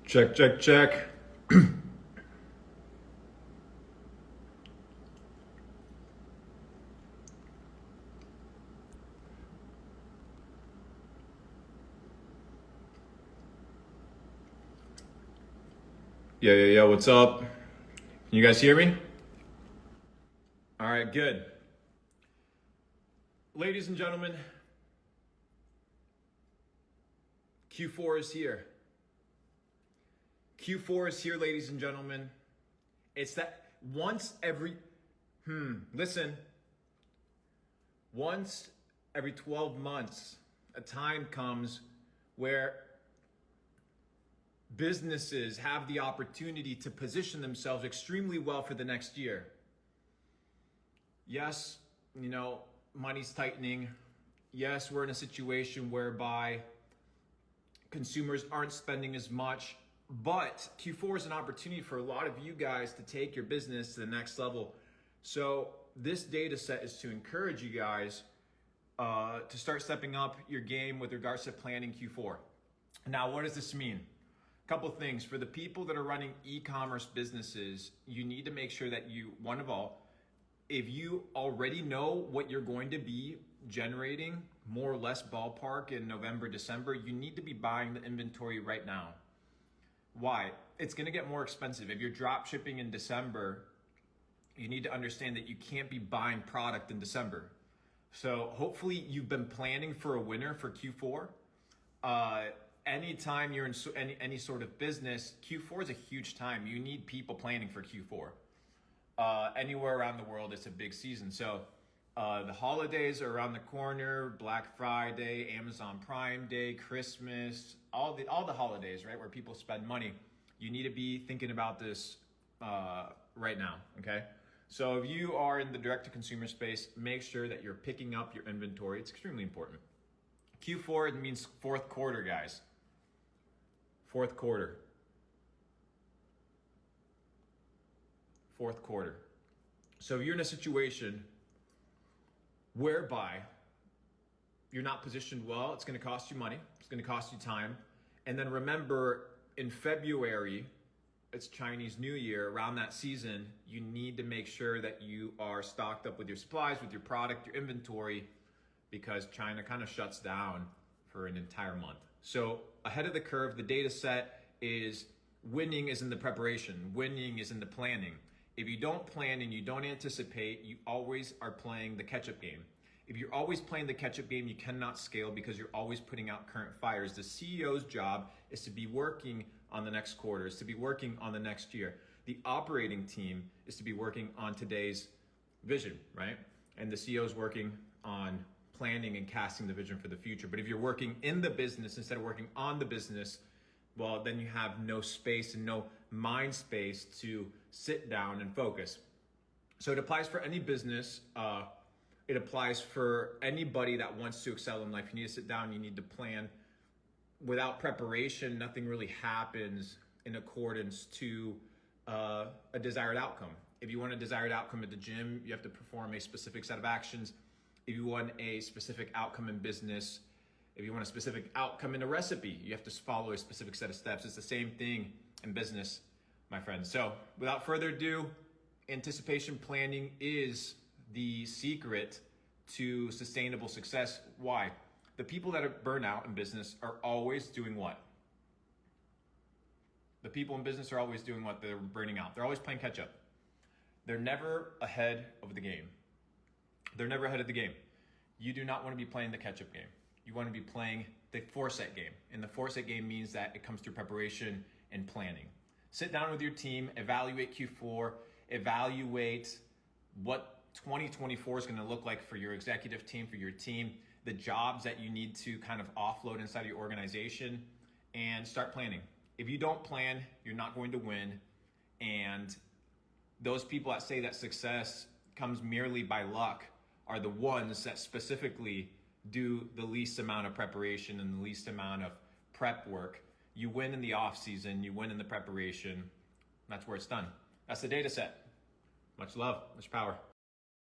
Check, check, check. Yeah, what's up? Can you guys hear me? All right, good. Ladies and gentlemen, Q4 is here. Q4 is here, ladies and gentlemen. It's that once every 12 months, a time comes where businesses have the opportunity to position themselves extremely well for the next year. Yes, money's tightening. Yes, we're in a situation whereby consumers aren't spending as much, but Q4 is an opportunity for a lot of you guys to take your business to the next level. So this data set is to encourage you guys to start stepping up your game with regards to planning Q4. Now, what does this mean? A couple of things. For the people that are running e-commerce businesses, you need to make sure that one of all, if you already know what you're going to be generating, more or less ballpark in November, December, you need to be buying the inventory right now. Why? It's going to get more expensive. If you're drop shipping in December, you need to understand that you can't be buying product in December. So hopefully you've been planning for a winner for Q4. Anytime you're in any sort of business, Q4 is a huge time. You need people planning for Q4. Anywhere around the world, it's a big season. So the holidays are around the corner, Black Friday, Amazon Prime Day, Christmas, all the holidays, right, where people spend money. You need to be thinking about this right now, okay? So if you are in the direct-to-consumer space, make sure that you're picking up your inventory. It's extremely important. Q4, it means fourth quarter, guys. Fourth quarter. So if you're in a situation whereby you're not positioned well, it's going to cost you money, it's going to cost you time. And then remember, in February, it's Chinese New Year. Around that season, you need to make sure that you are stocked up with your supplies, with your product, your inventory, because China kind of shuts down for an entire month. So ahead of the curve, the data set is winning is in the preparation. Winning is in the planning. If you don't plan and you don't anticipate, you always are playing the catch-up game. If you're always playing the catch-up game, you cannot scale because you're always putting out current fires. The CEO's job is to be working on the next quarter, is to be working on the next year. The operating team is to be working on today's vision, right? And the CEO is working on planning and casting the vision for the future. But if you're working in the business instead of working on the business, well, then you have no space and no mind space to sit down and focus. So it applies for any business. It applies for anybody that wants to excel in life. You need to sit down, you need to plan. Without preparation, nothing really happens in accordance to a desired outcome. If you want a desired outcome at the gym, you have to perform a specific set of actions. If you want a specific outcome in business, if you want a specific outcome in a recipe, you have to follow a specific set of steps. It's the same thing in business, my friends. So without further ado, anticipation planning is the secret to sustainable success. Why? The people that are burnt out in business are always doing what? The people in business are always doing what? They're burning out. They're always playing catch up. They're never ahead of the game. They're never ahead of the game. You do not want to be playing the catch-up game. You want to be playing the foreset game. And the foreset game means that it comes through preparation and planning. Sit down with your team, evaluate Q4, evaluate what 2024 is going to look like for your executive team, for your team, the jobs that you need to kind of offload inside of your organization, and start planning. If you don't plan, you're not going to win. And those people that say that success comes merely by luck are the ones that specifically do the least amount of preparation and the least amount of prep work. You win in the off season, you win in the preparation. That's where it's done. That's the data set. Much love, much power.